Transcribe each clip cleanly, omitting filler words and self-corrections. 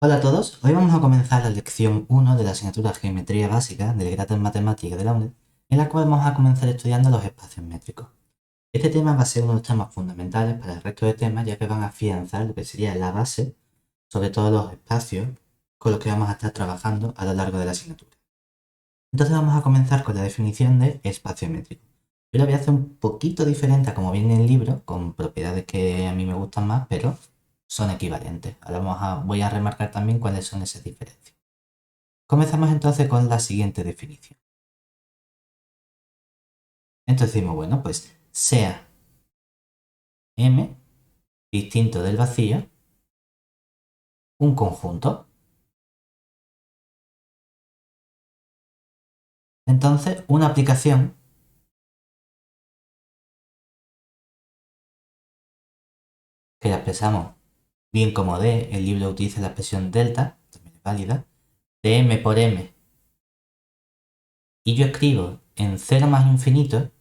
Hola a todos, hoy vamos a comenzar la lección 1 de la asignatura Geometría Básica del grado en Matemáticas de la UNED, en la cual vamos a comenzar estudiando los espacios métricos. Este tema va a ser uno de los temas fundamentales para el resto de temas, ya que van a afianzar lo que sería la base sobre todos los espacios con los que vamos a estar trabajando a lo largo de la asignatura. Entonces vamos a comenzar con la definición de espacio métrico. Yo la voy a hacer un poquito diferente a como viene en el libro, con propiedades que a mí me gustan más, pero son equivalentes. Ahora voy a remarcar también cuáles son esas diferencias. Comenzamos entonces con la siguiente definición. Entonces decimos, bueno, pues sea M distinto del vacío un conjunto. Entonces, una aplicación que la expresamos bien como D, el libro utiliza la expresión delta, también es válida, de M por M. Y yo escribo en 0 más infinito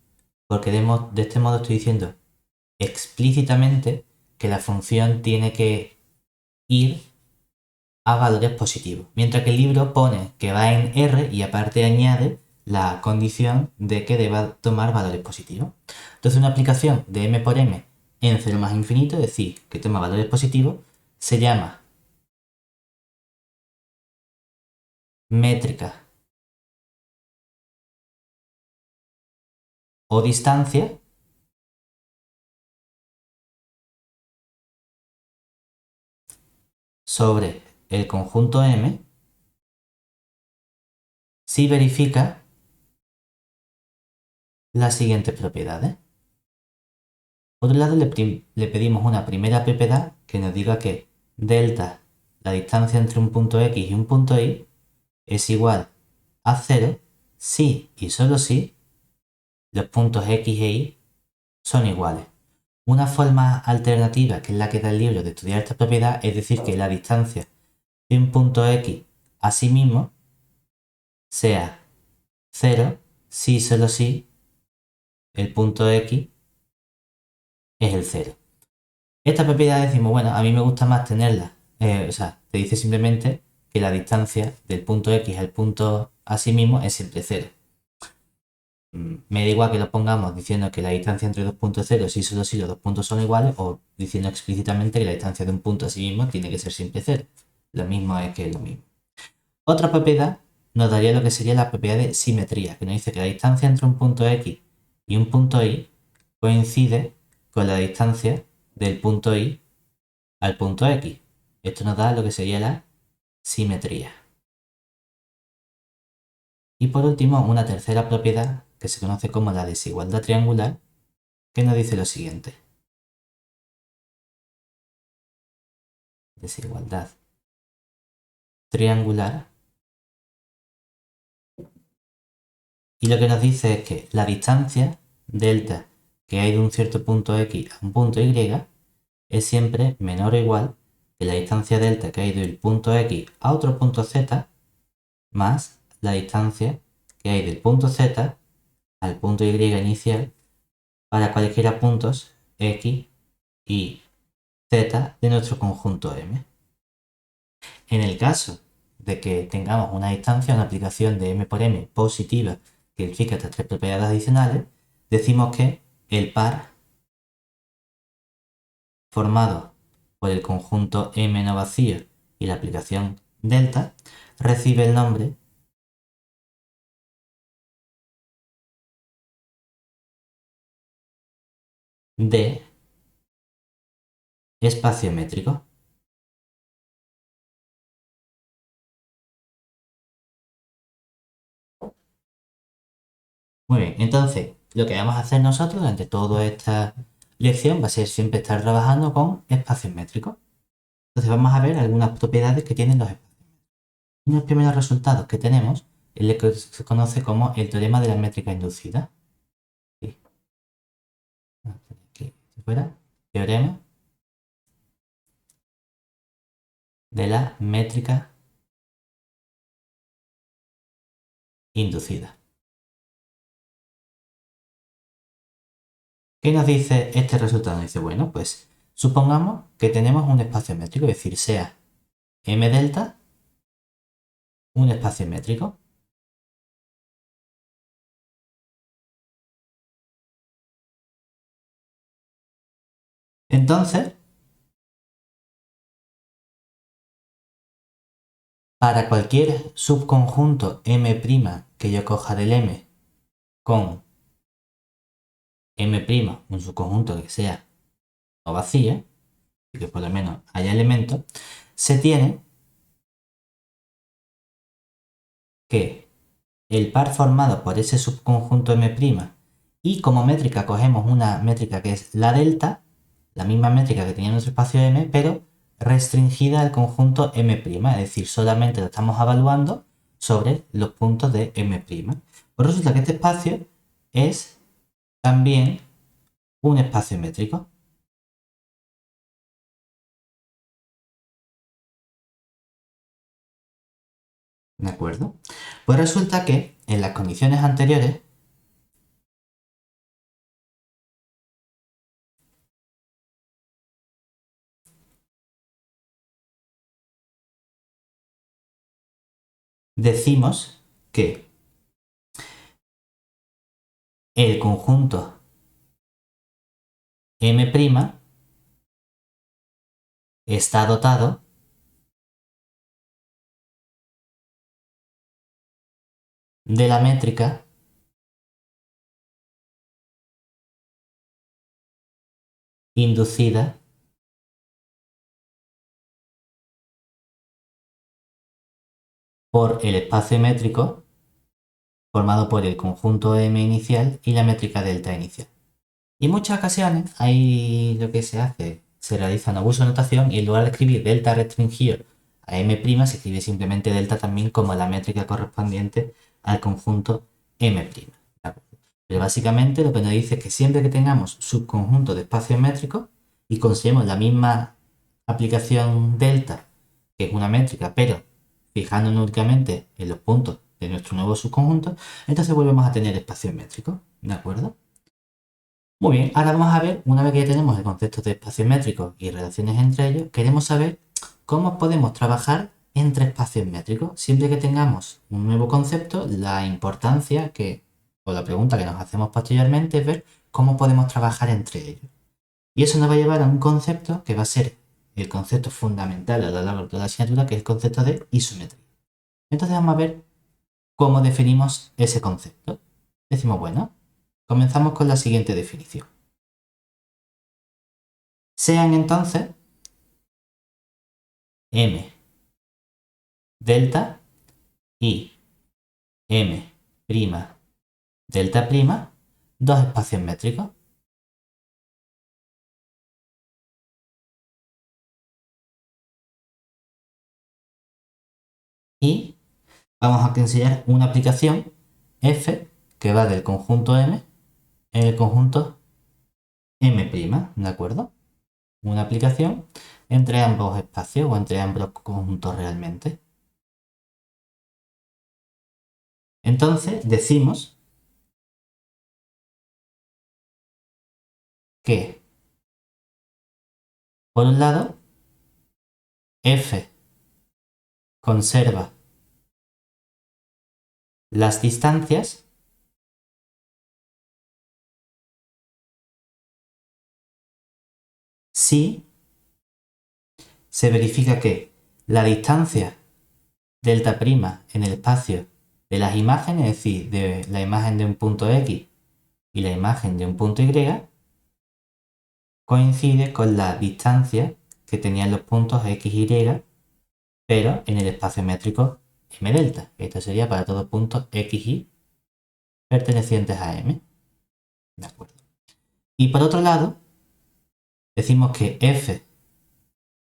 porque de este modo estoy diciendo explícitamente que la función tiene que ir a valores positivos, mientras que el libro pone que va en R y aparte añade la condición de que deba tomar valores positivos. Entonces una aplicación de M por M en 0 más infinito, es decir, que toma valores positivos, se llama métrica o distancia sobre el conjunto M si verifica las siguientes propiedades. Por otro lado, le pedimos una primera propiedad que nos diga que delta, la distancia entre un punto X y un punto Y, es igual a 0 si y solo si los puntos X e Y son iguales. Una forma alternativa, que es la que da el libro de estudiar esta propiedad, es decir que la distancia de un punto X a sí mismo sea 0 si y solo si el punto X es el 0. Esta propiedad decimos, bueno, a mí me gusta más tenerla. O sea, te dice simplemente que la distancia del punto X al punto a sí mismo es siempre 0. Me da igual que lo pongamos diciendo que la distancia entre dos puntos es 0 si solo si los dos puntos son iguales, o diciendo explícitamente que la distancia de un punto a sí mismo tiene que ser siempre 0. Lo mismo es que lo mismo. Otra propiedad nos daría lo que sería la propiedad de simetría, que nos dice que la distancia entre un punto X y un punto Y coincide con la distancia del punto Y al punto X. Esto nos da lo que sería la simetría. Y por último, una tercera propiedad que se conoce como la desigualdad triangular, que nos dice lo siguiente. Desigualdad triangular. Y lo que nos dice es que la distancia delta que hay de un cierto punto X a un punto Y es siempre menor o igual que la distancia delta que hay del punto X a otro punto Z más la distancia que hay del punto Z al punto Y inicial para cualquiera puntos X y Z de nuestro conjunto M. En el caso de que tengamos una distancia, una aplicación de M por M positiva que verifica estas tres propiedades adicionales, decimos que el par formado por el conjunto M no vacío y la aplicación delta recibe el nombre de espacio métrico. Muy bien, entonces lo que vamos a hacer nosotros durante toda esta lección va a ser siempre estar trabajando con espacios métricos. Entonces vamos a ver algunas propiedades que tienen los espacios. Uno de los primeros resultados que tenemos es lo que se conoce como el teorema de la métrica inducida. Aquí, fuera, teorema de la métrica inducida. ¿Qué nos dice este resultado? Nos dice, bueno, pues supongamos que tenemos un espacio métrico, es decir, sea M delta, un espacio métrico. Entonces, para cualquier subconjunto M' que yo coja del M con M', un subconjunto que sea no vacío, y que por lo menos haya elementos, se tiene que el par formado por ese subconjunto M' y como métrica cogemos una métrica que es la delta, la misma métrica que tenía nuestro espacio M, pero restringida al conjunto M', es decir, solamente lo estamos evaluando sobre los puntos de M'. Pues resulta que este espacio es también un espacio métrico. ¿De acuerdo? Pues resulta que en las condiciones anteriores decimos que el conjunto M' está dotado de la métrica inducida por el espacio métrico formado por el conjunto M inicial y la métrica delta inicial. Y en muchas ocasiones ahí lo que se hace, se realiza un abuso de notación y en lugar de escribir delta restringido a M' se escribe simplemente delta también como la métrica correspondiente al conjunto M'. Pero básicamente lo que nos dice es que siempre que tengamos subconjunto de espacios métricos y consideremos la misma aplicación delta, que es una métrica, pero fijándonos únicamente en los puntos de nuestro nuevo subconjunto, entonces volvemos a tener espacios métricos, ¿de acuerdo? Muy bien, ahora vamos a ver, una vez que ya tenemos el concepto de espacios métricos y relaciones entre ellos, queremos saber cómo podemos trabajar entre espacios métricos. Siempre que tengamos un nuevo concepto, la importancia o la pregunta que nos hacemos posteriormente es ver cómo podemos trabajar entre ellos. Y eso nos va a llevar a un concepto que va a ser el concepto fundamental a lo largo de toda la asignatura, que es el concepto de isometría. Entonces vamos a ver cómo definimos ese concepto. Decimos, bueno, comenzamos con la siguiente definición. Sean entonces M delta y M' delta prima dos espacios métricos. Y vamos a considerar una aplicación F que va del conjunto M en el conjunto M', ¿de acuerdo? Una aplicación entre ambos espacios o entre ambos conjuntos realmente. Entonces decimos que, por un lado, F conserva las distancias si se verifica que la distancia delta prima en el espacio de las imágenes, es decir, de la imagen de un punto X y la imagen de un punto Y, coincide con la distancia que tenían los puntos X y Y, pero en el espacio métrico M delta. Esto sería para todos puntos X y pertenecientes a M. ¿De acuerdo? Y por otro lado, decimos que F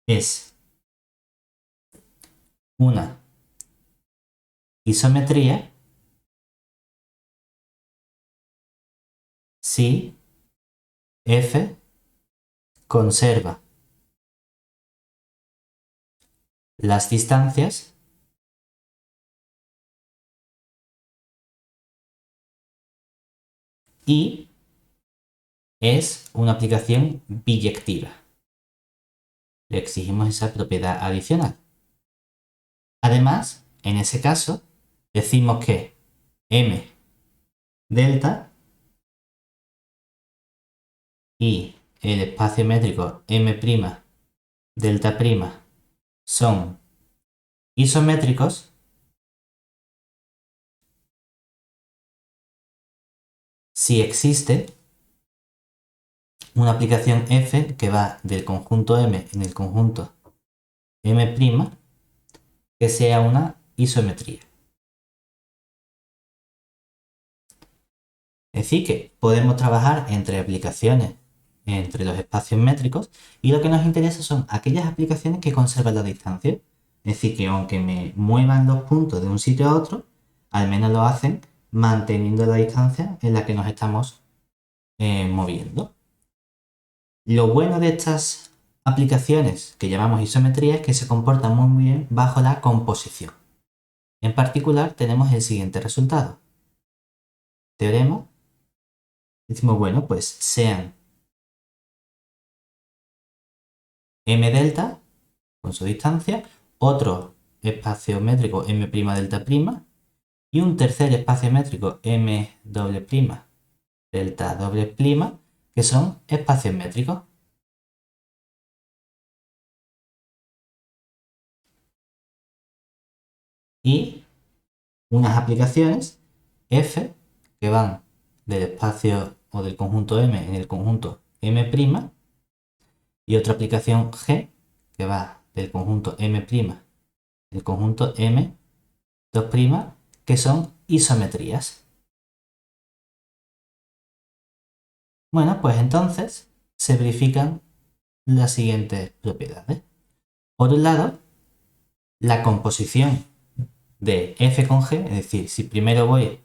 es una isometría si F conserva las distancias y es una aplicación biyectiva. Le exigimos esa propiedad adicional. Además, en ese caso, decimos que m delta y el espacio métrico m' delta' son isométricos si existe una aplicación f que va del conjunto m en el conjunto m' que sea una isometría. Es decir, que podemos trabajar entre aplicaciones, entre los espacios métricos, y lo que nos interesa son aquellas aplicaciones que conservan la distancia. Es decir, que aunque me muevan los puntos de un sitio a otro, al menos lo hacen manteniendo la distancia en la que nos estamos moviendo. Lo bueno de estas aplicaciones que llamamos isometría es que se comportan muy bien bajo la composición. En particular tenemos el siguiente resultado. Teorema. Decimos, bueno, pues sean m delta con su distancia, otro espacio métrico m' delta' y un tercer espacio métrico m delta', que son espacios métricos. Y unas aplicaciones f que van del espacio o del conjunto m en el conjunto m' y otra aplicación g que va del conjunto m' el conjunto m2', que son isometrías. Bueno, pues entonces se verifican las siguientes propiedades. Por un lado, la composición de f con g, es decir, si primero voy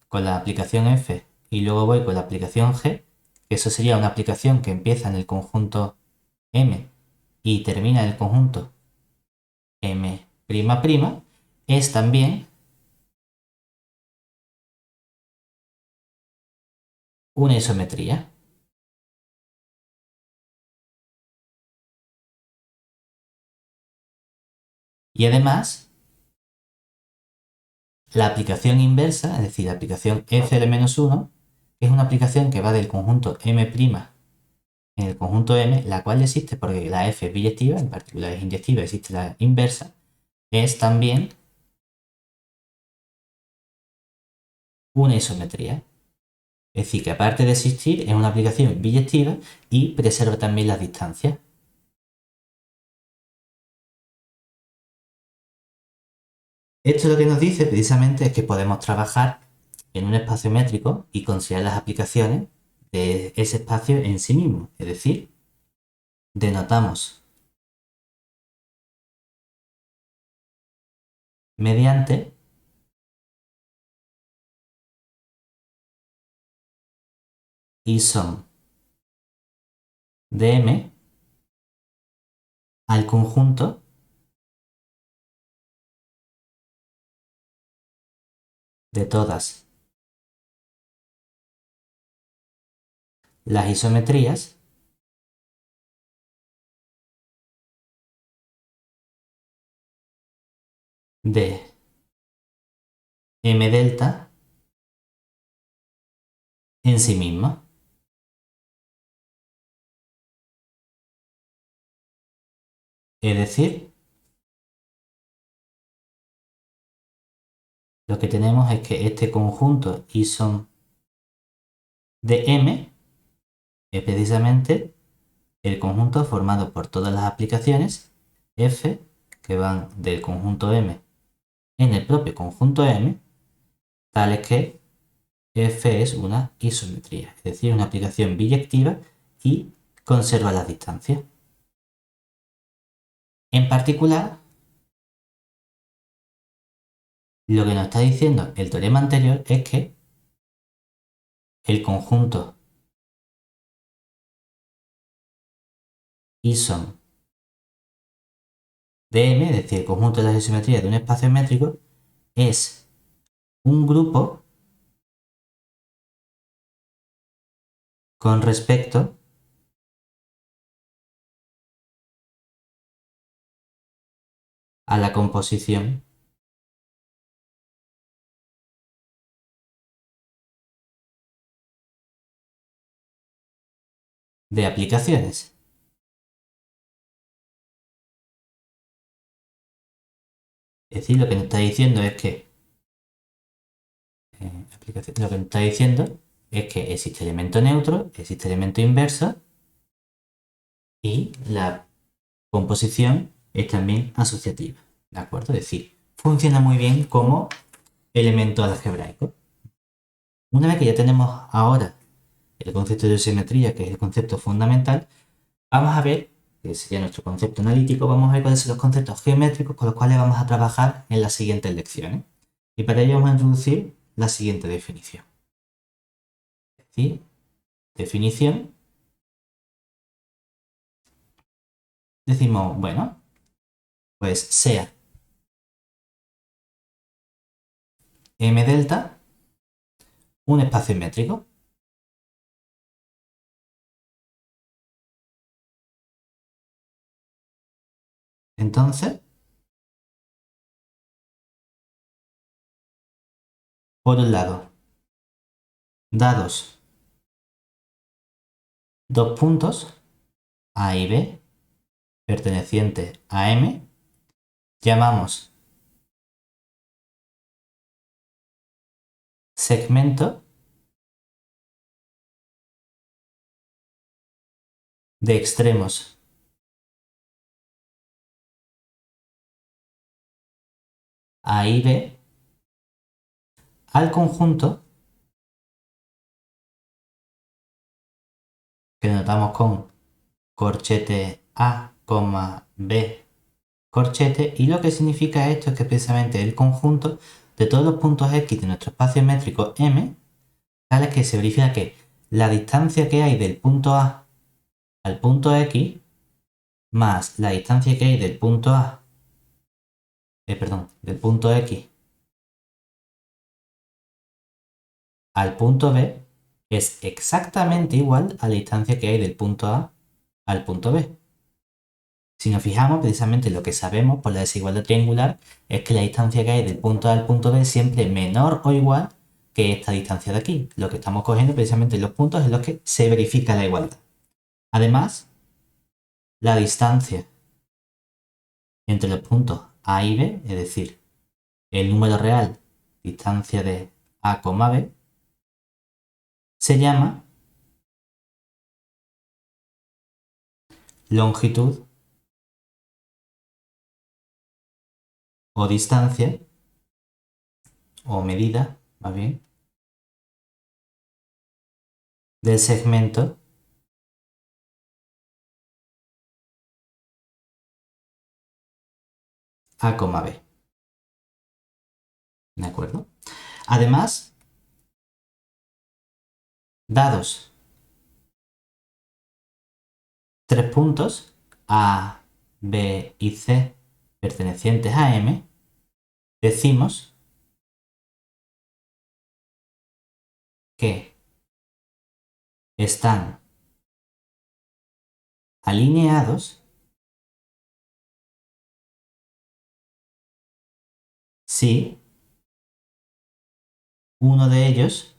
con la aplicación f y luego voy con la aplicación g, que eso sería una aplicación que empieza en el conjunto m y termina en el conjunto m'', es también una isometría. Y además, la aplicación inversa, es decir, la aplicación f de -1, es una aplicación que va del conjunto m' en el conjunto m, la cual existe porque la f es biyectiva, en particular es inyectiva, existe la inversa, es también una isometría. Es decir, que aparte de existir, es una aplicación biyectiva y preserva también las distancias. Esto lo que nos dice precisamente es que podemos trabajar en un espacio métrico y considerar las aplicaciones de ese espacio en sí mismo. Es decir, denotamos mediante isom de m al conjunto de todas las isometrías de m delta en sí misma. Es decir, lo que tenemos es que este conjunto isom de m es precisamente el conjunto formado por todas las aplicaciones f que van del conjunto m en el propio conjunto m, tales que f es una isometría, es decir, una aplicación biyectiva y conserva las distancias. En particular, lo que nos está diciendo el teorema anterior es que el conjunto isom de m, es decir, el conjunto de las isometrías de un espacio métrico, es un grupo con respecto a la composición de aplicaciones. Es decir, lo que nos está diciendo es que lo que nos está diciendo es que existe elemento neutro, existe elemento inverso y la composición es también asociativa. ¿De acuerdo? Es decir, funciona muy bien como elemento algebraico. Una vez que ya tenemos ahora el concepto de simetría, que es el concepto fundamental, vamos a ver, que sería nuestro concepto analítico, vamos a ver cuáles son los conceptos geométricos con los cuales vamos a trabajar en las siguientes lecciones. Y para ello vamos a introducir la siguiente definición. Es decir, definición. Decimos, bueno, pues sea M delta un espacio métrico. Entonces, por un lado, dados dos puntos, A y B, pertenecientes a M, llamamos segmento de extremos A y B al conjunto que notamos con corchete A, B, corchete, y lo que significa esto es que precisamente el conjunto de todos los puntos X de nuestro espacio métrico M, tal es que se verifica que la distancia que hay del punto A al punto X más la distancia que hay del punto del punto X al punto B es exactamente igual a la distancia que hay del punto A al punto B. Si nos fijamos, precisamente lo que sabemos por la desigualdad triangular es que la distancia que hay del punto A al punto B es siempre menor o igual que esta distancia de aquí. Lo que estamos cogiendo precisamente los puntos en los que se verifica la igualdad. Además, la distancia entre los puntos A y B, es decir, el número real, distancia de A, B, se llama longitud o distancia o medida, más bien, del segmento A, B. ¿De acuerdo? Además, dados tres puntos A, B y C pertenecientes a M, decimos que están alineados si uno de ellos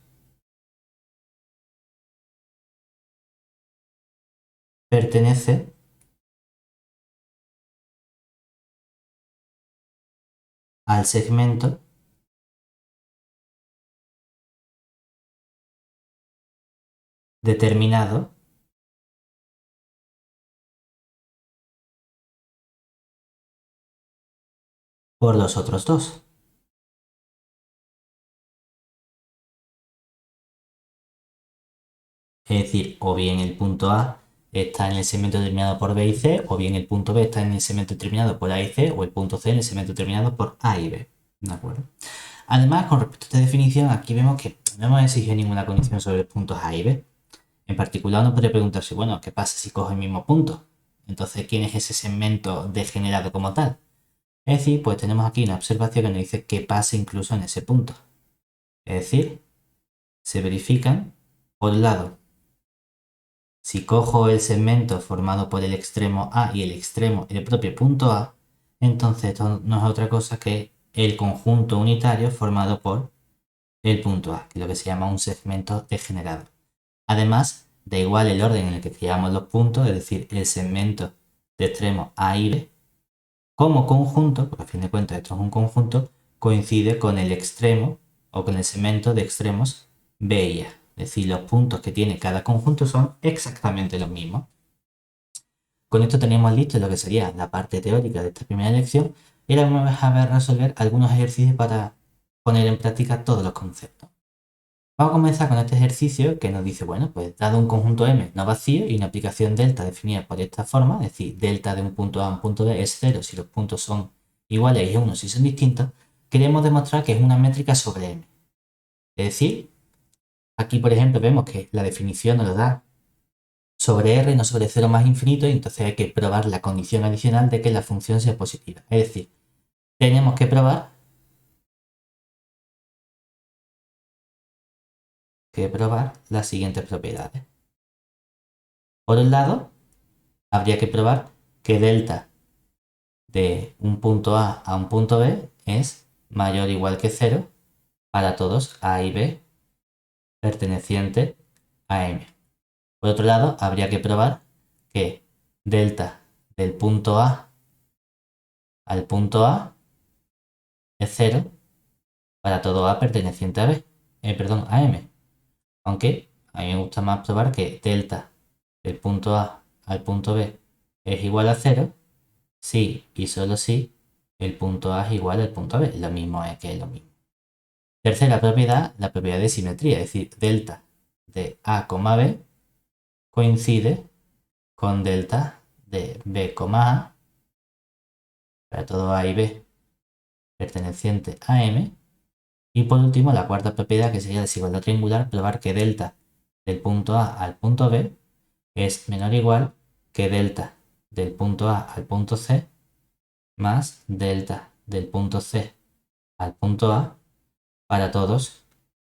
pertenece al segmento determinado por los otros dos. Es decir, o bien el punto A está en el segmento determinado por B y C, o bien el punto B está en el segmento determinado por A y C, o el punto C en el segmento determinado por A y B. ¿De acuerdo? Además, con respecto a esta definición, aquí vemos que no hemos exigido ninguna condición sobre los puntos A y B. En particular, uno podría preguntarse, bueno, ¿qué pasa si cojo el mismo punto? Entonces, ¿quién es ese segmento degenerado como tal? Es decir, pues tenemos aquí una observación que nos dice qué pasa incluso en ese punto. Es decir, se verifican, por un lado, si cojo el segmento formado por el extremo A y el propio punto A, Entonces esto no es otra cosa que el conjunto unitario formado por el punto A, que es lo que se llama un segmento degenerado. Además, da igual el orden en el que escribamos los puntos, es decir, el segmento de extremos A y B, como conjunto, porque a fin de cuentas esto es un conjunto, coincide con el extremo o con el segmento de extremos B y A. Es decir, los puntos que tiene cada conjunto son exactamente los mismos. Con esto teníamos listo lo que sería la parte teórica de esta primera lección y ahora vamos a ver resolver algunos ejercicios para poner en práctica todos los conceptos. Vamos a comenzar con este ejercicio que nos dice, bueno, pues dado un conjunto M no vacío y una aplicación delta definida por esta forma, es decir, delta de un punto A a un punto B es 0 si los puntos son iguales y 1 si son distintos, queremos demostrar que es una métrica sobre M. Es decir, aquí por ejemplo vemos que la definición nos lo da sobre R, no sobre 0 más infinito, y entonces hay que probar la condición adicional de que la función sea positiva. Es decir, tenemos que probar las siguientes propiedades. Por un lado, habría que probar que delta de un punto A a un punto B es mayor o igual que 0 para todos A y B pertenecientes a M. Por otro lado, habría que probar que delta del punto A al punto A es 0 para todo A perteneciente a B, a M. Aunque a mí me gusta más probar que delta del punto A al punto B es igual a 0 si y solo si el punto A es igual al punto B. Lo mismo es que es lo mismo. Tercera propiedad, la propiedad de simetría, es decir, delta de A, B coincide con delta de B, A para todo A y B perteneciente a M. Y por último, la cuarta propiedad, que sería desigualdad triangular, probar que delta del punto A al punto B es menor o igual que delta del punto A al punto C más delta del punto C al punto A para todos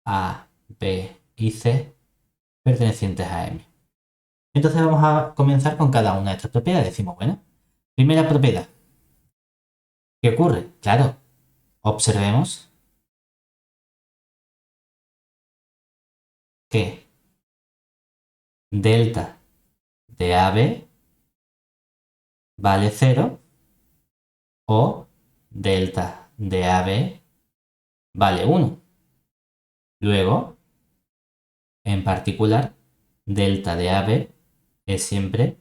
A, B y C pertenecientes a M. Entonces vamos a comenzar con cada una de estas propiedades. Decimos, bueno, primera propiedad. ¿Qué ocurre? Claro, observemos que delta de AB vale 0 o delta de AB vale 1. Luego, en particular, delta de AB es siempre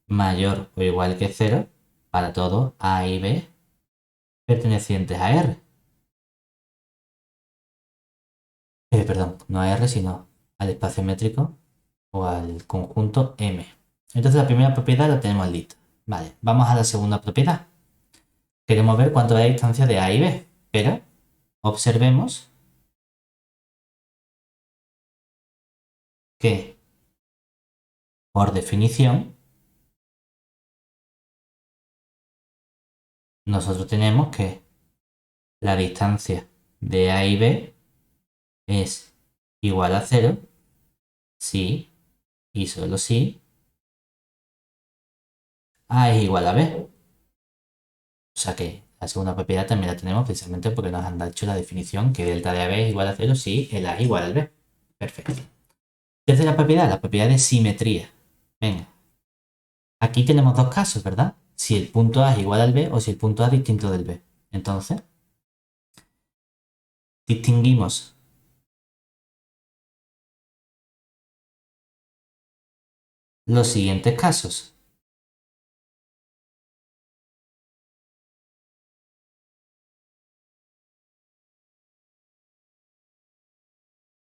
mayor o igual que 0 para todo A y B pertenecientes a R. Perdón, no a R, sino al espacio métrico o al conjunto M. Entonces la primera propiedad la tenemos lista. Vale, vamos a la segunda propiedad. Queremos ver cuánto es la distancia de A y B, pero observemos que, por definición, nosotros tenemos que la distancia de A y B es igual a 0 si y solo si A es igual a B. O sea que la segunda propiedad también la tenemos precisamente porque nos han hecho la definición que delta de AB es igual a 0 si el A es igual al B. Perfecto. Tercera propiedad, la propiedad de simetría. Venga. Aquí tenemos dos casos, ¿verdad? Si el punto A es igual al B o si el punto A es distinto del B. Entonces, distinguimos los siguientes casos.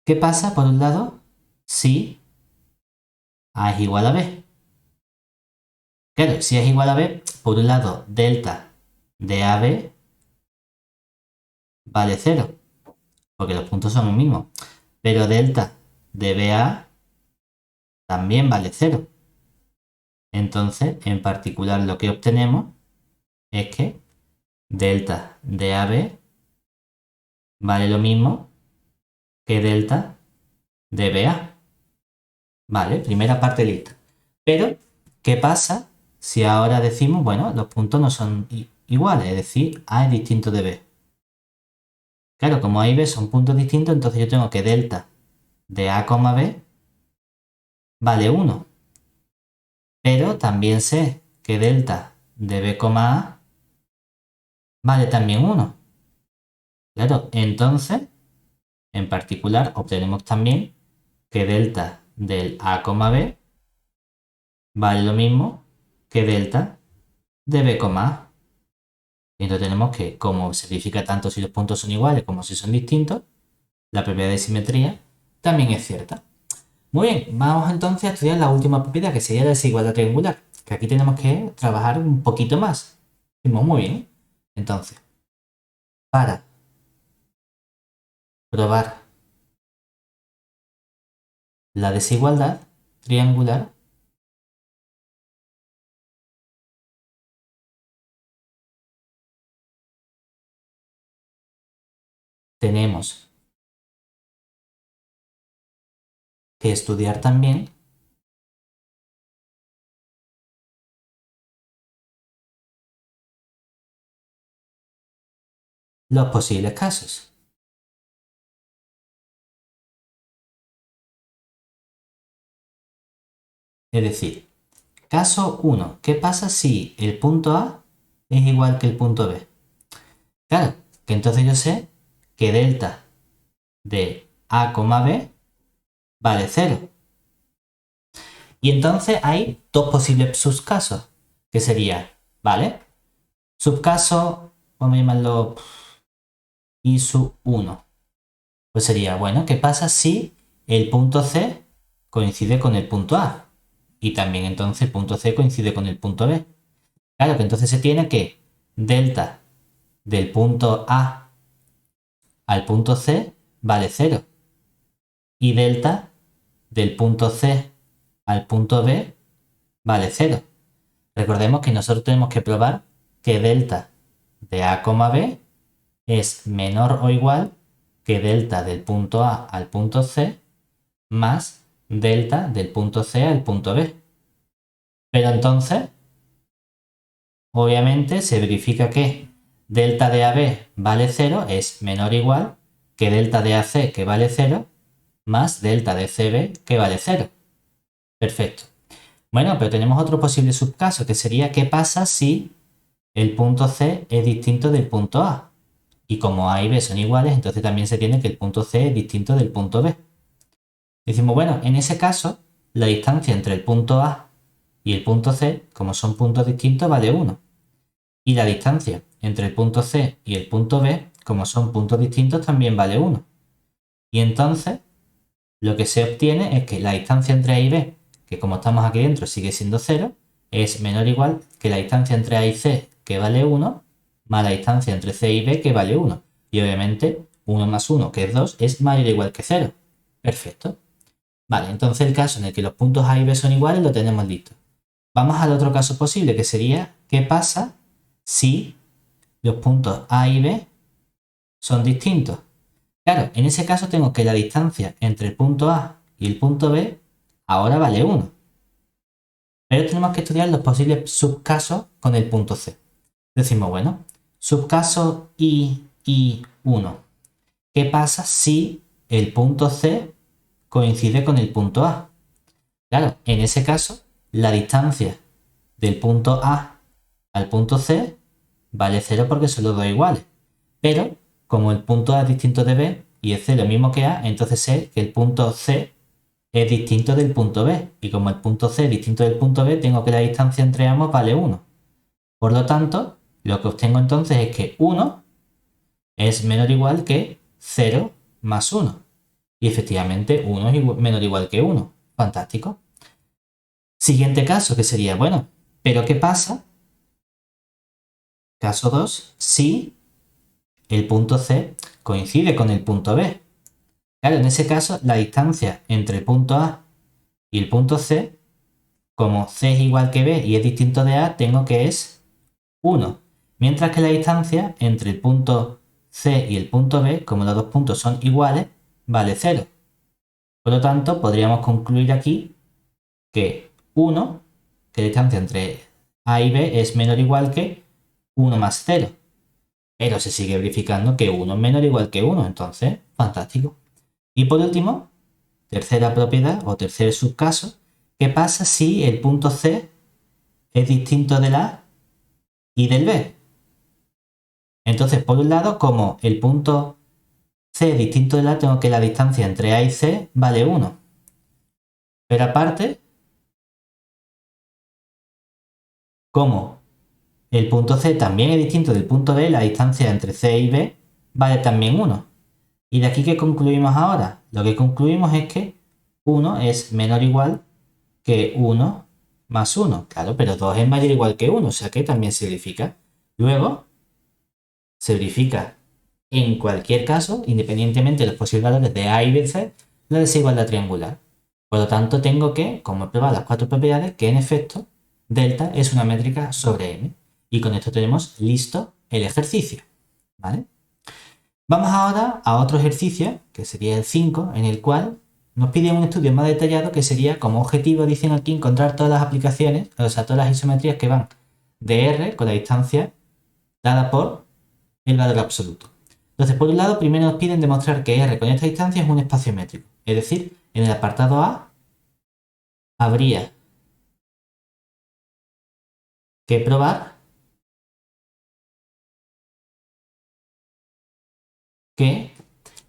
¿Qué pasa, por un lado, si A es igual a B? Claro, si es igual a B, por un lado, delta de AB vale 0, porque los puntos son los mismos. Pero delta de BA también vale 0. Entonces, en particular, lo que obtenemos es que delta de AB vale lo mismo que delta de BA. Vale, primera parte lista. Pero, ¿qué pasa si ahora decimos, bueno, los puntos no son iguales, es decir, A es distinto de B. Claro, como A y B son puntos distintos, entonces yo tengo que delta de A, B vale 1. Pero también sé que delta de B, A vale también 1. Claro, entonces, en particular, obtenemos también que delta del A, B vale lo mismo que delta de B, A. Y entonces tenemos que, como se verifica tanto si los puntos son iguales como si son distintos, la propiedad de simetría también es cierta. Muy bien, vamos entonces a estudiar la última propiedad, que sería la desigualdad triangular, que aquí tenemos que trabajar un poquito más. Muy bien. Entonces, para probar la desigualdad triangular, tenemos que estudiar también los posibles casos. Es decir, caso 1, ¿qué pasa si el punto A es igual que el punto B? Claro, que entonces yo sé que delta de A, B vale 0. Y entonces hay dos posibles subcasos, que sería, ¿vale? Subcaso, vamos a llamarlo I sub 1. Pues sería, bueno, ¿qué pasa si el punto C coincide con el punto A? Y también entonces el punto C coincide con el punto B. Claro que entonces se tiene que delta del punto A al punto C vale 0. Y delta del punto C al punto B vale 0. Recordemos que nosotros tenemos que probar que delta de A, B es menor o igual que delta del punto A al punto C más delta del punto C al punto B. Pero entonces, obviamente, se verifica que delta de AB vale 0 es menor o igual que delta de AC, que vale 0, más delta de CB, que vale 0. Perfecto. Bueno, pero tenemos otro posible subcaso, que sería qué pasa si el punto C es distinto del punto A. Y como A y B son iguales, entonces también se tiene que el punto C es distinto del punto B. Decimos, bueno, en ese caso, la distancia entre el punto A y el punto C, como son puntos distintos, vale 1. Y la distancia entre el punto C y el punto B, como son puntos distintos, también vale 1. Y entonces, lo que se obtiene es que la distancia entre A y B, que como estamos aquí dentro sigue siendo 0, es menor o igual que la distancia entre A y C, que vale 1, más la distancia entre C y B, que vale 1. Y obviamente 1 más 1, que es 2, es mayor o igual que 0. Perfecto. Vale, entonces el caso en el que los puntos A y B son iguales lo tenemos listo. Vamos al otro caso posible, que sería ¿qué pasa si los puntos A y B son distintos? Claro, en ese caso tengo que la distancia entre el punto A y el punto B ahora vale 1. Pero tenemos que estudiar los posibles subcasos con el punto C. Decimos, bueno, subcaso I1. ¿Qué pasa si el punto C coincide con el punto A? Claro, en ese caso, la distancia del punto A al punto C vale 0 porque son los dos iguales. Pero, como el punto A es distinto de B y es C lo mismo que A, entonces sé que el punto C es distinto del punto B. Y como el punto C es distinto del punto B, tengo que la distancia entre ambos vale 1. Por lo tanto, lo que obtengo entonces es que 1 es menor o igual que 0 más 1. Y efectivamente 1 es menor o igual que 1. Fantástico. Siguiente caso, que sería, bueno, pero ¿qué pasa? Caso 2, si el punto C coincide con el punto B. Claro, en ese caso, la distancia entre el punto A y el punto C, como C es igual que B y es distinto de A, tengo que es 1. Mientras que la distancia entre el punto C y el punto B, como los dos puntos son iguales, vale 0. Por lo tanto, podríamos concluir aquí que 1, que la distancia entre A y B es menor o igual que 1 más 0. Pero se sigue verificando que 1 es menor o igual que 1. Entonces, fantástico. Y por último, tercera propiedad o tercer subcaso, ¿qué pasa si el punto C es distinto del A y del B? Entonces, por un lado, como el punto C es distinto del A, tengo que la distancia entre A y C vale 1. Pero aparte, como el punto C también es distinto del punto B, la distancia entre C y B vale también 1. ¿Y de aquí qué concluimos ahora? Lo que concluimos es que 1 es menor o igual que 1 más 1. Claro, pero 2 es mayor o igual que 1, o sea que también se verifica. Luego, se verifica en cualquier caso, independientemente de los posibles valores de A y B, C, la desigualdad triangular. Por lo tanto, tengo que, como he probado las cuatro propiedades, que en efecto delta es una métrica sobre M. Y con esto tenemos listo el ejercicio. ¿Vale? Vamos ahora a otro ejercicio, que sería el 5, en el cual nos piden un estudio más detallado que sería como objetivo, dicen aquí, encontrar todas las aplicaciones, o sea, todas las isometrías que van de R con la distancia dada por el valor absoluto. Entonces, por un lado, primero nos piden demostrar que R con esta distancia es un espacio métrico. Es decir, en el apartado A habría que probar que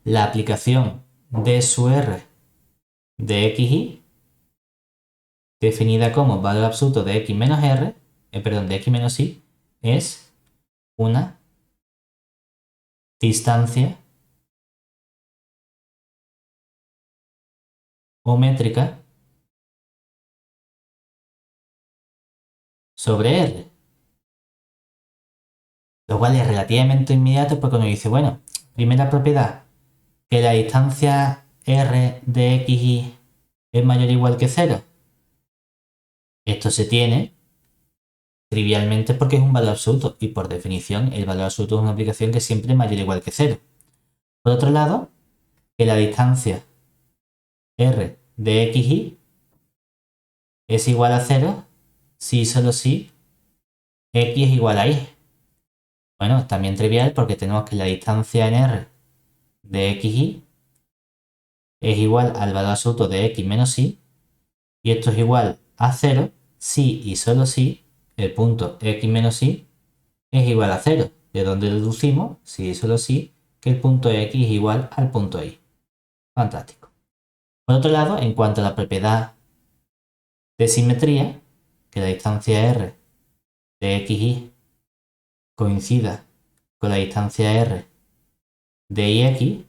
la aplicación D sub R de xy, definida como valor absoluto de x menos r, de x menos y, es una distancia o métrica sobre R. Lo cual es relativamente inmediato porque uno dice, bueno, primera propiedad, que la distancia R de xy es mayor o igual que 0. Esto se tiene trivialmente porque es un valor absoluto y por definición el valor absoluto es una aplicación que siempre es mayor o igual que 0. Por otro lado, que la distancia R de xy es igual a 0 si y solo si x es igual a y. Bueno, también trivial porque tenemos que la distancia en R de xy es igual al valor absoluto de x menos y, y esto es igual a 0 si y solo si el punto x menos y es igual a 0, de donde deducimos, si y solo si, que el punto x es igual al punto y. Fantástico. Por otro lado, en cuanto a la propiedad de simetría, que la distancia r de xy coincida con la distancia r de ix,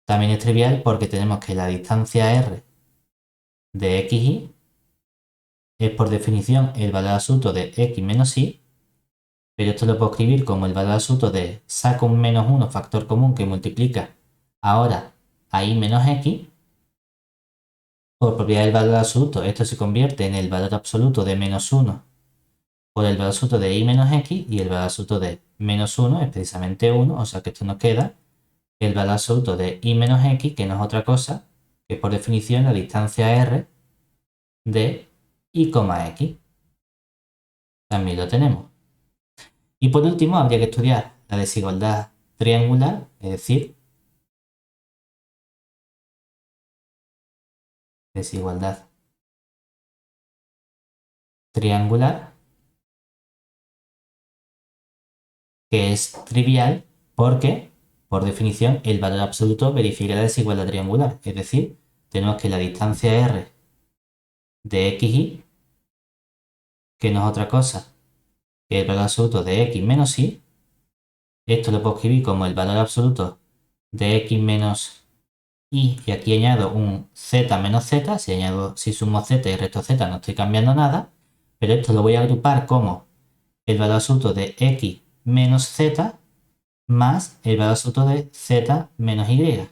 también es trivial porque tenemos que la distancia r de xy es por definición el valor absoluto de x menos y, pero esto lo puedo escribir como el valor absoluto de saco un menos 1 factor común que multiplica ahora a y menos x. Por propiedad del valor absoluto, esto se convierte en el valor absoluto de menos 1 por el valor absoluto de y menos x, y el valor absoluto de menos 1 es precisamente 1, o sea que esto nos queda el valor absoluto de y menos x, que no es otra cosa que por definición la distancia r de y, x. También lo tenemos. Y por último, habría que estudiar la desigualdad triangular, es decir, desigualdad triangular, que es trivial porque, por definición, el valor absoluto verifica la desigualdad triangular. Es decir, tenemos que la distancia r de xy, que no es otra cosa que el valor absoluto de x menos y, esto lo puedo escribir como el valor absoluto de x menos y aquí añado un z menos z, si sumo z y resto z no estoy cambiando nada, pero esto lo voy a agrupar como el valor absoluto de x menos z más el valor absoluto de z menos y.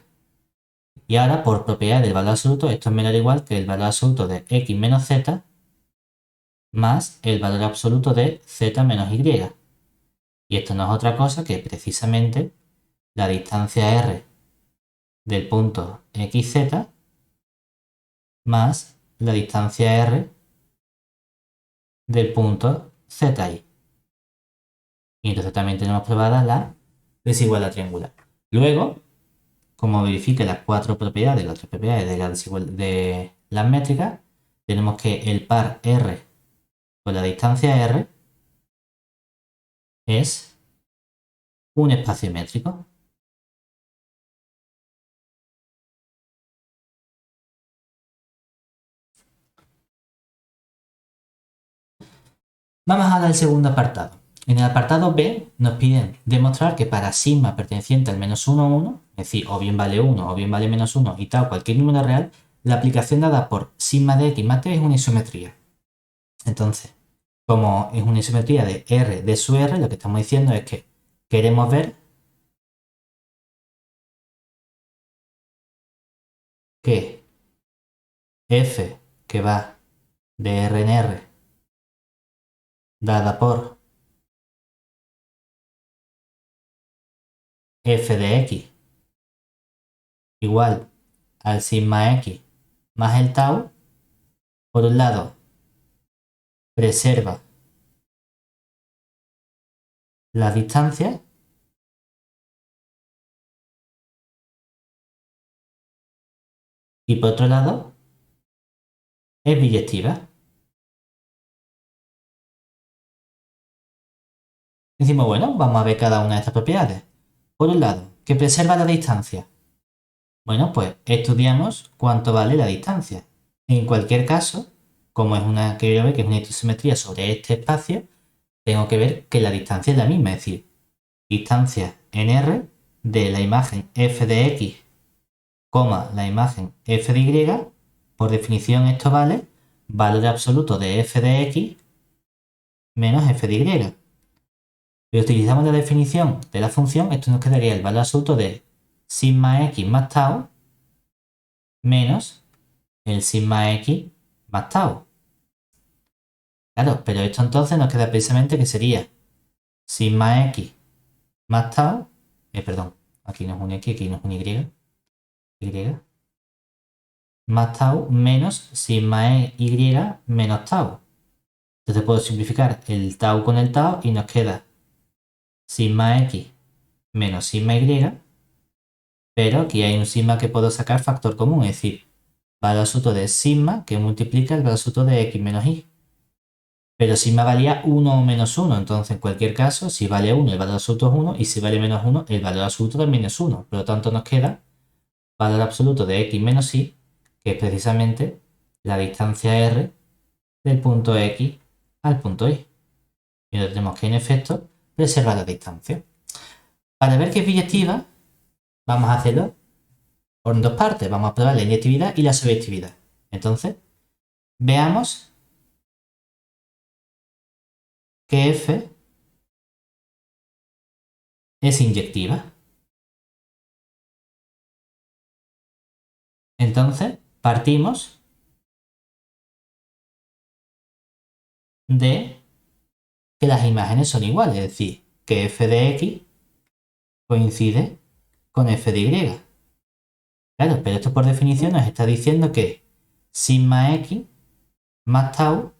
Y ahora, por propiedad del valor absoluto, esto es menor o igual que el valor absoluto de x menos z más el valor absoluto de z menos y. Y esto no es otra cosa que precisamente la distancia r del punto xz más la distancia r del punto zi. Y entonces también tenemos probada la desigualdad triangular. Luego, como verifique las cuatro propiedades, las tres propiedades de las métricas, tenemos que el par R con la distancia R es un espacio métrico. Vamos ahora al segundo apartado. En el apartado B nos piden demostrar que para sigma perteneciente al menos 1, 1, es decir, o bien vale 1 o bien vale menos 1 y tal, cualquier número real, la aplicación dada por sigma de x más t es una isometría. Entonces, como es una isometría de R de su R, lo que estamos diciendo es que queremos ver que f que va de R en R dada por f de x igual al sigma x más el tau, por un lado, preserva las distancias y por otro lado es biyectiva. Decimos, bueno, vamos a ver cada una de estas propiedades. Por un lado, que preserva la distancia. Bueno, pues estudiamos cuánto vale la distancia. En cualquier caso, como es una que es una isometría sobre este espacio, tengo que ver que la distancia es la misma, es decir, distancia en R de la imagen f de x, la imagen f de y, por definición esto vale valor absoluto de f de x menos f de y. Si utilizamos la definición de la función, esto nos quedaría el valor absoluto de sigma x más tau menos el sigma x más tau. Claro, pero esto entonces nos queda precisamente que sería sigma x más tau, perdón, aquí no es un x, aquí no es un y, más tau menos sigma y menos tau. Entonces puedo simplificar el tau con el tau y nos queda sigma x menos sigma y, pero aquí hay un sigma que puedo sacar factor común, es decir, valor absoluto de sigma que multiplica el valor absoluto de x menos y. Pero sigma valía 1 o menos 1, entonces en cualquier caso, si vale 1 el valor absoluto es 1 y si vale menos 1 el valor absoluto también es 1. Por lo tanto nos queda valor absoluto de x menos y, que es precisamente la distancia r del punto x al punto y. Y entonces tenemos que en efecto preservar la distancia. Para ver que es biyectiva, vamos a hacerlo por dos partes. Vamos a probar la inyectividad y la sobreactividad. Entonces, veamos que f es inyectiva. Entonces, partimos de que las imágenes son iguales, es decir, que f de x coincide con f de y. Claro, pero esto por definición nos está diciendo que sigma x más tau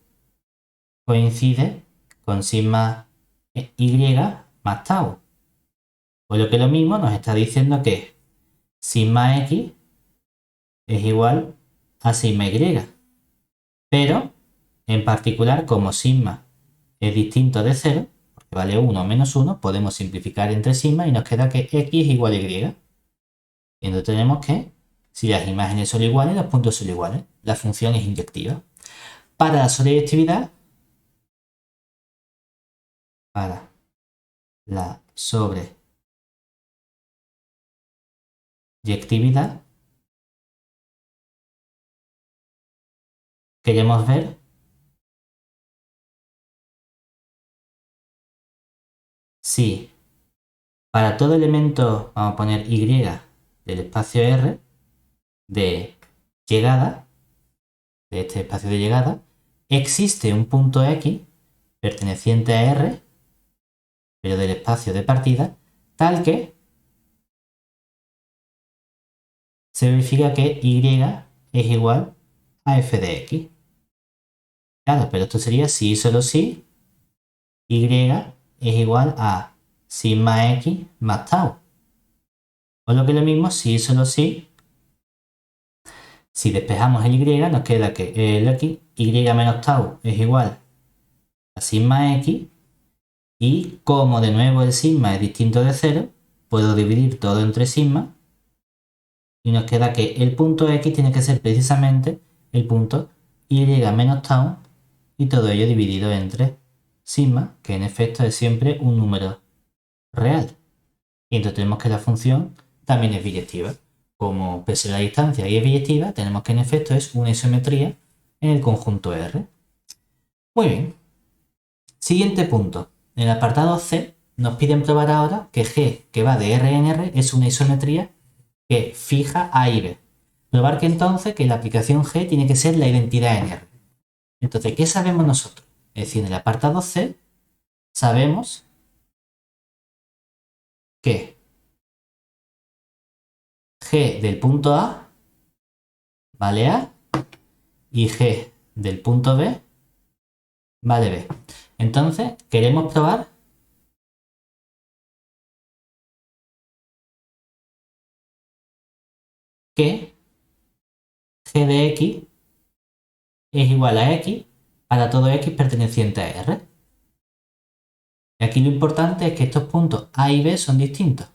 coincide con sigma y más tau. O lo que es lo mismo, nos está diciendo que sigma x es igual a sigma y. Pero, en particular, como sigma es distinto de 0, porque vale 1 o menos 1, podemos simplificar entre sigma y nos queda que x es igual a y. Y entonces tenemos que, si las imágenes son iguales, los puntos son iguales. La función es inyectiva. Para la sobreyectividad, queremos ver si para todo elemento, vamos a poner y del espacio R de llegada, de este espacio de llegada, existe un punto X perteneciente a R, pero del espacio de partida, tal que se verifica que Y es igual a f de x. Claro, pero esto sería si y solo si Y es igual a sigma x más tau. O lo que es lo mismo, si solo si despejamos el y, nos queda que el x, y menos tau es igual a sigma x, y como de nuevo el sigma es distinto de 0, puedo dividir todo entre sigma, y nos queda que el punto x tiene que ser precisamente el punto y menos tau, y todo ello dividido entre sigma, que en efecto es siempre un número real. Y entonces tenemos que la función también es biyectiva. Como pese a la distancia y es biyectiva, tenemos que en efecto es una isometría en el conjunto R. Muy bien. Siguiente punto. En el apartado C nos piden probar ahora que G, que va de R en R, es una isometría que fija A y B. Probar que entonces que la aplicación G tiene que ser la identidad en R. Entonces, ¿qué sabemos nosotros? Es decir, en el apartado C sabemos que G del punto A vale A y G del punto B vale B. Entonces, queremos probar que G de X es igual a X para todo X perteneciente a R. Y aquí lo importante es que estos puntos A y B son distintos.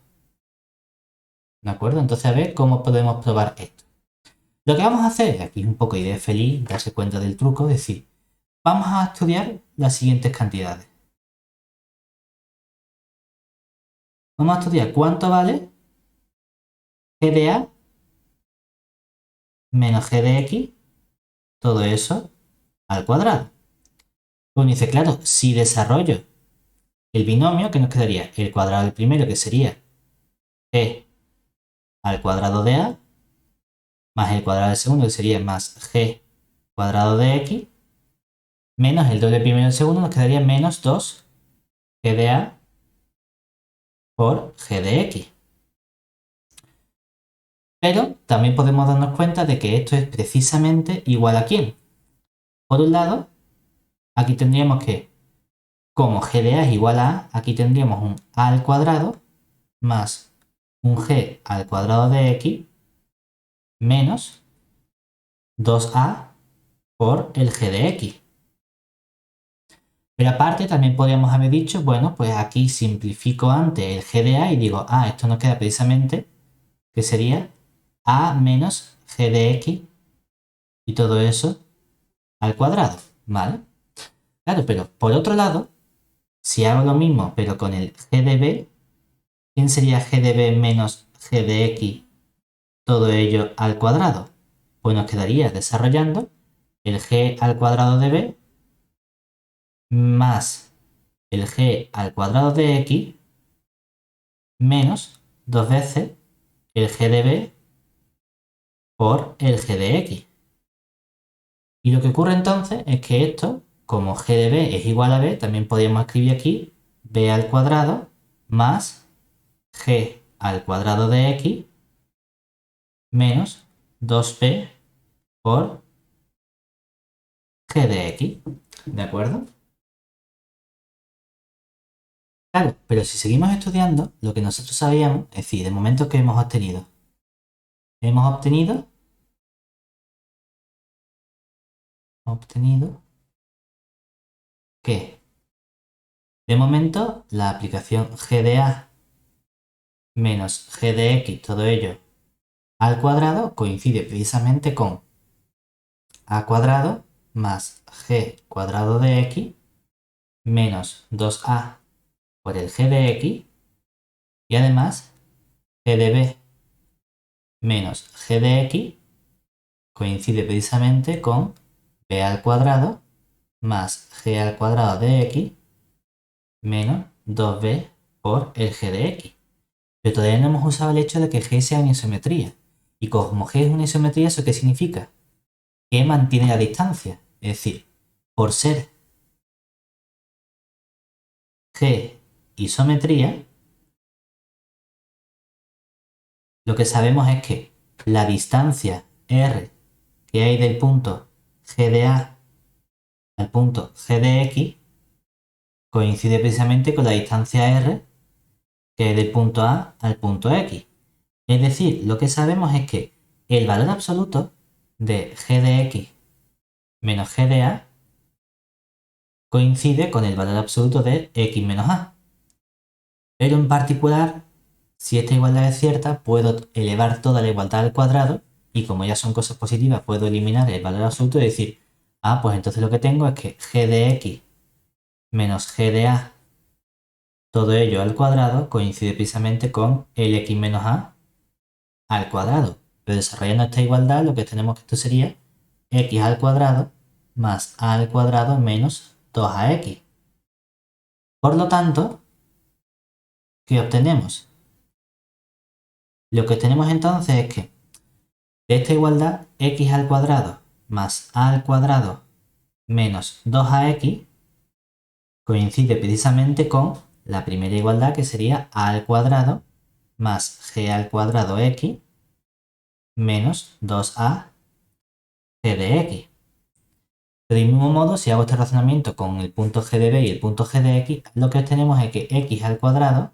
¿De acuerdo? Entonces, a ver cómo podemos probar esto. Lo que vamos a hacer, aquí es un poco idea feliz, darse cuenta del truco, es decir, vamos a estudiar las siguientes cantidades. Vamos a estudiar cuánto vale G de A menos G de X, todo eso al cuadrado. Pues me dice, claro, si desarrollo el binomio, ¿qué nos quedaría? El cuadrado del primero, que sería G al cuadrado de A, más el cuadrado del segundo, que sería más G cuadrado de X, menos el doble primero del segundo, nos quedaría menos 2 G de A por G de X. Pero también podemos darnos cuenta de que esto es precisamente igual a ¿quién? Por un lado, aquí tendríamos que, como G de A es igual a A, aquí tendríamos un A al cuadrado más un G al cuadrado de X menos 2A por el G de X. Pero aparte también podríamos haber dicho, bueno, pues aquí simplifico antes el G de A y digo, esto nos queda precisamente que sería A menos G de X y todo eso al cuadrado, ¿vale? Claro, pero por otro lado, si hago lo mismo pero con el G de B, ¿quién sería G de B menos G de X todo ello al cuadrado? Pues nos quedaría desarrollando el G al cuadrado de B más el G al cuadrado de X menos 2 veces el G de B por el G de X. Y lo que ocurre entonces es que esto, como G de B es igual a B, también podríamos escribir aquí B al cuadrado más G al cuadrado de X menos 2B por G de X. ¿De acuerdo? Claro, pero si seguimos estudiando, lo que nosotros sabíamos, es decir, de momento que hemos obtenido. Hemos obtenido que, de momento, la aplicación G de A menos G de X, todo ello al cuadrado, coincide precisamente con A cuadrado más G cuadrado de X menos 2A por el G de X y además G de B menos G de X coincide precisamente con B al cuadrado más G al cuadrado de X menos 2B por el G de X. Pero todavía no hemos usado el hecho de que G sea una isometría. Y como G es una isometría, ¿eso qué significa? Que mantiene la distancia. Es decir, por ser G isometría, lo que sabemos es que la distancia R que hay del punto G de A al punto G de X coincide precisamente con la distancia r, que es del punto A al punto X. Es decir, lo que sabemos es que el valor absoluto de g de x menos g de a coincide con el valor absoluto de x menos a. Pero en particular, si esta igualdad es cierta, puedo elevar toda la igualdad al cuadrado y como ya son cosas positivas, puedo eliminar el valor absoluto y decir, pues entonces lo que tengo es que g de x menos g de a, todo ello al cuadrado, coincide precisamente con el x menos a al cuadrado. Pero desarrollando esta igualdad, lo que tenemos que esto sería x al cuadrado más a al cuadrado menos 2ax. Por lo tanto, ¿qué obtenemos? Lo que obtenemos entonces es que de esta igualdad, x al cuadrado más a al cuadrado menos 2ax coincide precisamente con la primera igualdad, que sería a al cuadrado más g al cuadrado x menos 2a g de x. Del mismo modo, si hago este razonamiento con el punto g de b y el punto g de x, lo que obtenemos es que x al cuadrado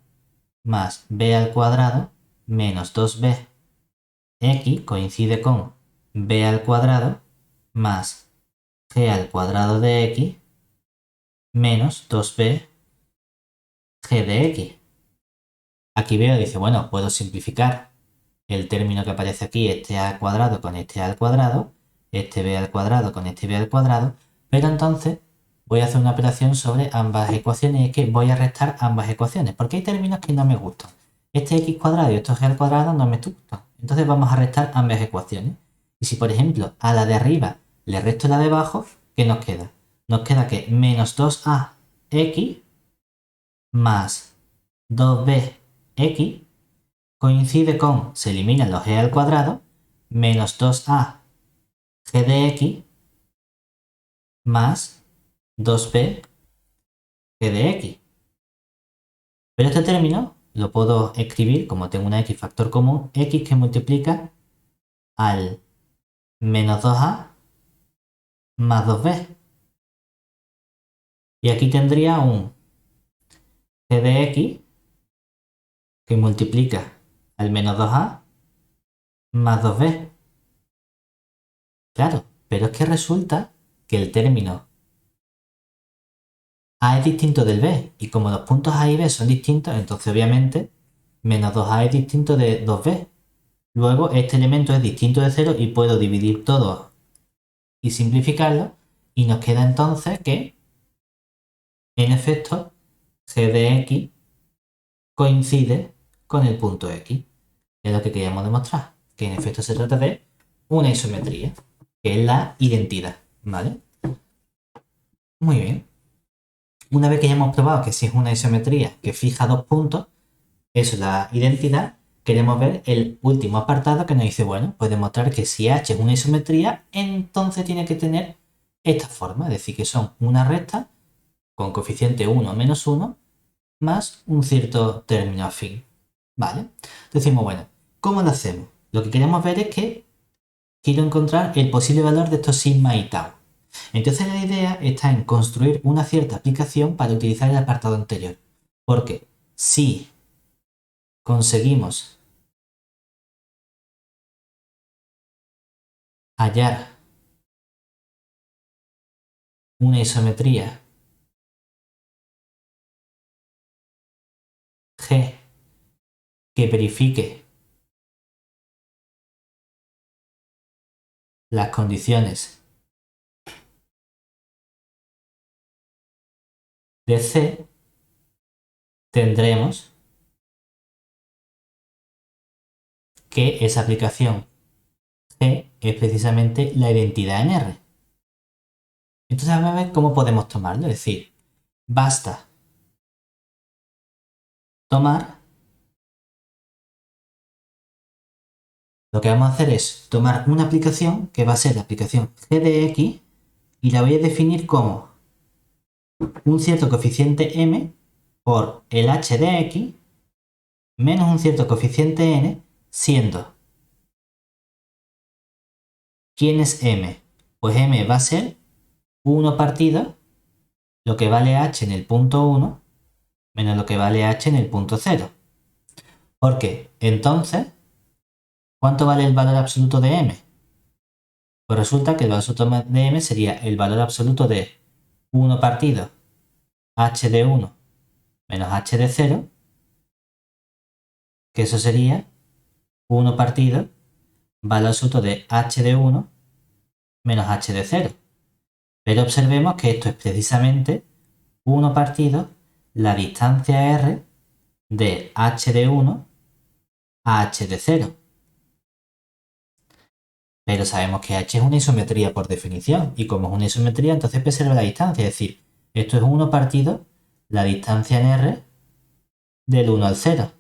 más b al cuadrado menos 2b x coincide con b al cuadrado más g al cuadrado de x menos 2b g de x. Aquí veo, dice, bueno, puedo simplificar el término que aparece aquí, este a al cuadrado con este a al cuadrado, este b al cuadrado con este b al cuadrado, pero entonces voy a hacer una operación sobre ambas ecuaciones y es que voy a restar ambas ecuaciones, porque hay términos que no me gustan. Este x cuadrado y esto g al cuadrado no me gustan. Entonces vamos a restar ambas ecuaciones. Y si, por ejemplo, a la de arriba le resto la de abajo, ¿qué nos queda? Nos queda que menos 2ax más 2bx coincide con, se eliminan los g al cuadrado, menos 2a g de x más 2b g de x. Pero este término lo puedo escribir como tengo una x factor común, x que multiplica al menos 2a más 2b. Y aquí tendría un g de x que multiplica al menos 2a más 2b. Claro, pero es que resulta que el término a es distinto del b, y como los puntos a y b son distintos, entonces obviamente menos 2a es distinto de 2b. Luego este elemento es distinto de 0 y puedo dividir todo y simplificarlo, y nos queda entonces que, en efecto, g de x coincide con el punto x. Es lo que queríamos demostrar, que en efecto se trata de una isometría, que es la identidad, ¿vale? Muy bien. Una vez que ya hemos probado que si es una isometría que fija dos puntos, eso es la identidad, queremos ver el último apartado que nos dice, bueno, pues demostrar que si H es una isometría, entonces tiene que tener esta forma, es decir, que son una recta con coeficiente 1 menos 1 más un cierto término afín, ¿vale? Decimos, bueno, ¿cómo lo hacemos? Lo que queremos ver es que quiero encontrar el posible valor de estos sigma y tau. Entonces la idea está en construir una cierta aplicación para utilizar el apartado anterior. Porque si conseguimos hallar una isometría G que verifique las condiciones de C, tendremos que esa aplicación G es precisamente la identidad en R. Entonces vamos a ver cómo podemos tomarlo. Es decir, basta tomar, lo que vamos a hacer es tomar una aplicación que va a ser la aplicación G de X y la voy a definir como un cierto coeficiente m por el h de x menos un cierto coeficiente n, siendo ¿quién es m? Pues m va a ser 1 partido lo que vale h en el punto 1 menos lo que vale h en el punto 0. Porque entonces, ¿cuánto vale el valor absoluto de m? Pues resulta que el valor absoluto de m sería el valor absoluto de 1 partido h de 1 menos h de 0, que eso sería 1 partido valor absoluto de h de 1 menos h de 0. Pero observemos que esto es precisamente 1 partido la distancia r de h de 1 a h de 0. Pero sabemos que h es una isometría por definición, y como es una isometría, entonces preserva la distancia, es decir, esto es 1 partido la distancia en r del 1 al 0.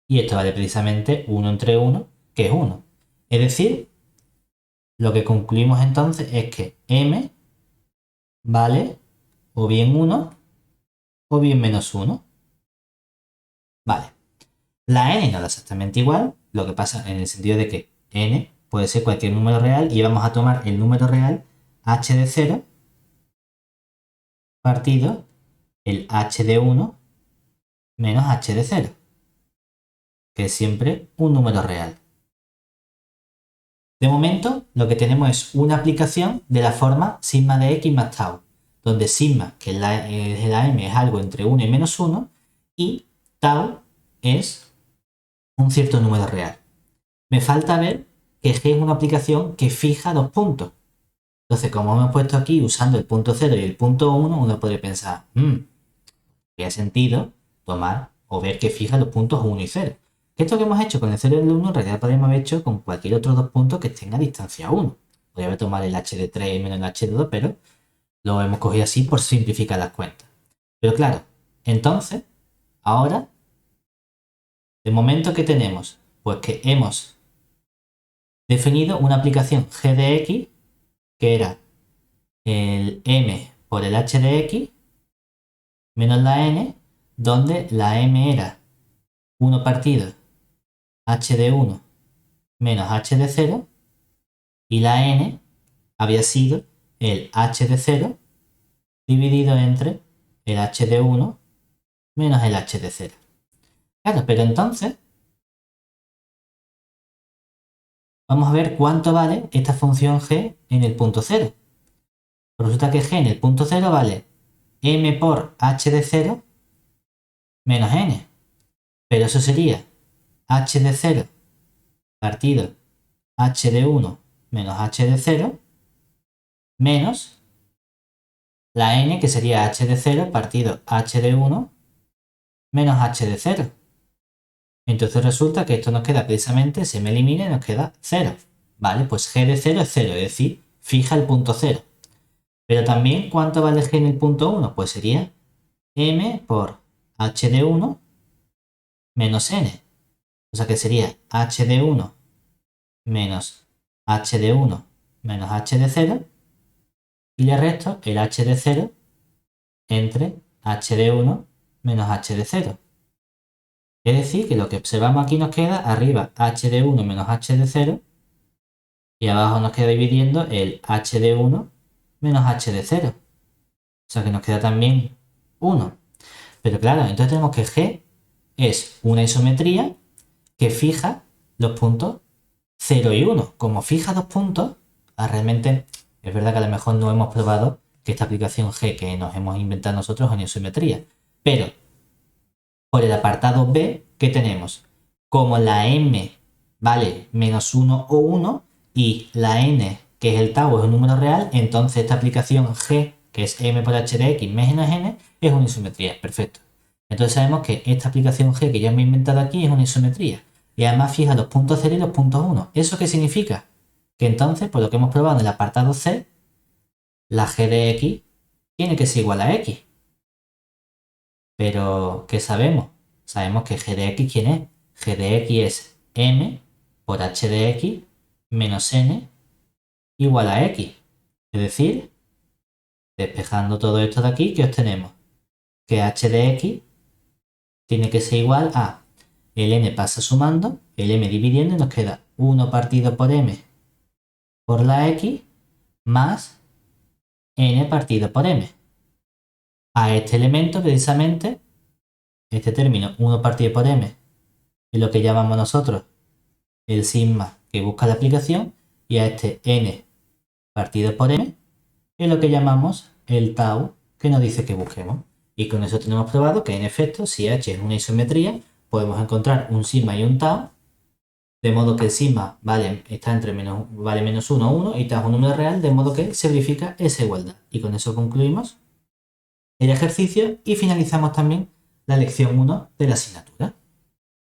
Y esto vale precisamente 1 entre 1, que es 1. Es decir, lo que concluimos entonces es que m vale o bien 1 o bien menos 1. Vale. La n no da exactamente igual, lo que pasa en el sentido de que n puede ser cualquier número real y vamos a tomar el número real h de 0 partido el h de 1 menos h de 0, que es siempre un número real. De momento, lo que tenemos es una aplicación de la forma sigma de x más tau, donde sigma, que es la m, es algo entre 1 y menos 1, y tau es un cierto número real. Me falta ver que g es una aplicación que fija dos puntos. Entonces, como hemos puesto aquí usando el punto 0 y el punto 1, uno podría pensar, tiene sentido tomar o ver que fija los puntos 1 y 0. Que esto que hemos hecho con el 0 y el 1 en realidad podríamos haber hecho con cualquier otro dos puntos que estén a distancia 1. Podría haber tomado el h de 3 menos el h de 2, pero lo hemos cogido así por simplificar las cuentas. Pero claro, entonces, ahora, de momento, ¿qué tenemos? Pues que hemos definido una aplicación g de x, que era el m por el h de x, menos la n, donde la m era 1 partido h de 1 menos h de 0, y la n había sido el h de 0 dividido entre el h de 1 menos el h de 0. Claro, pero entonces vamos a ver cuánto vale esta función g en el punto 0. Resulta que g en el punto 0 vale m por h de 0 menos n. Pero eso sería h de 0 partido h de 1 menos h de 0 menos la n, que sería h de 0 partido h de 1 menos h de 0. Entonces resulta que esto nos queda precisamente, se me elimina y nos queda 0. Vale, pues g de 0 es 0, es decir, fija el punto 0. Pero también, ¿cuánto vale g en el punto 1? Pues sería m por h de 1 menos n. O sea que sería h de 1 menos h de 1 menos h de 0. Y le resto el h de 0 entre h de 1 menos h de 0. Es decir, que lo que observamos aquí nos queda arriba h de 1 menos h de 0 y abajo nos queda dividiendo el h de 1 menos h de 0. O sea que nos queda también 1. Pero claro, entonces tenemos que g es una isometría que fija los puntos 0 y 1. Como fija dos puntos, realmente es verdad que a lo mejor no hemos probado que esta aplicación g que nos hemos inventado nosotros es una isometría. Pero por el apartado B, ¿qué tenemos? Como la m vale menos 1 o 1 y la n, que es el tau, es un número real, entonces esta aplicación g, que es m por h de x menos n, es una isometría. Perfecto. Entonces sabemos que esta aplicación g que ya hemos inventado aquí es una isometría. Y además fija los puntos 0 y los puntos 1. ¿Eso qué significa? Que entonces, por lo que hemos probado en el apartado C, la g de x tiene que ser igual a x. Pero, ¿qué sabemos? Sabemos que g de x, ¿quién es? G de x es m por h de x menos n igual a x. Es decir, despejando todo esto de aquí, ¿qué obtenemos? Que h de x tiene que ser igual a el n pasa sumando, el m dividiendo y nos queda 1 partido por m por la x más n partido por m. a este elemento precisamente, este término 1 partido por m, es lo que llamamos nosotros el sigma que busca la aplicación, y a este n partido por m es lo que llamamos el tau que nos dice que busquemos. Y con eso tenemos probado que en efecto, si h es una isometría, podemos encontrar un sigma y un tau, de modo que el sigma está entre vale menos 1 1 y tau es un número real, de modo que se verifica esa igualdad. Y con eso concluimos el ejercicio y finalizamos también la lección 1 de la asignatura.